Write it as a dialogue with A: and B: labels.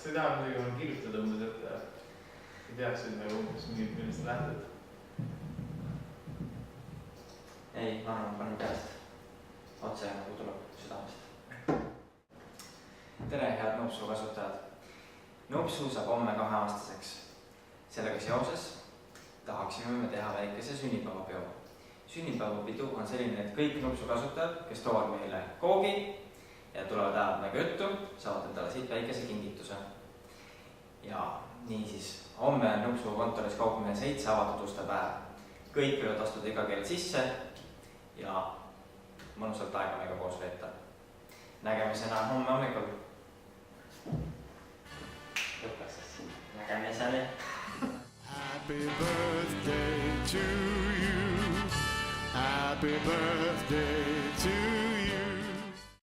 A: sa ei taha midagi kirjutada umbes, et sa teaksid nagu umbes millest lähtud?
B: Ei, ma arvan, panen peast. Otse nagu tuleb südamest. Tere, head Nupsu kasutajad! Nupsu saab homme 2-aastaseks. Sellega seoses tahaksime me teha väikese sünnipäevapeo. Sünnipäevapidu on selline, et kõik Nupsu kasutajad, kes toovad meile koogi ja tulevad ajad nagu juttu, saavad endale siit väikese kingituse. Ja niisiis, homme on Nupsu kontoris Kaupmehe 7 avatud uste päev. Kõik võivad astuda iga kell sisse ja mõnusalt aega meiega koos veeta. Nägemisena homme hommikul. Nägemiseni.
C: Happy birthday to you. Happy birthday to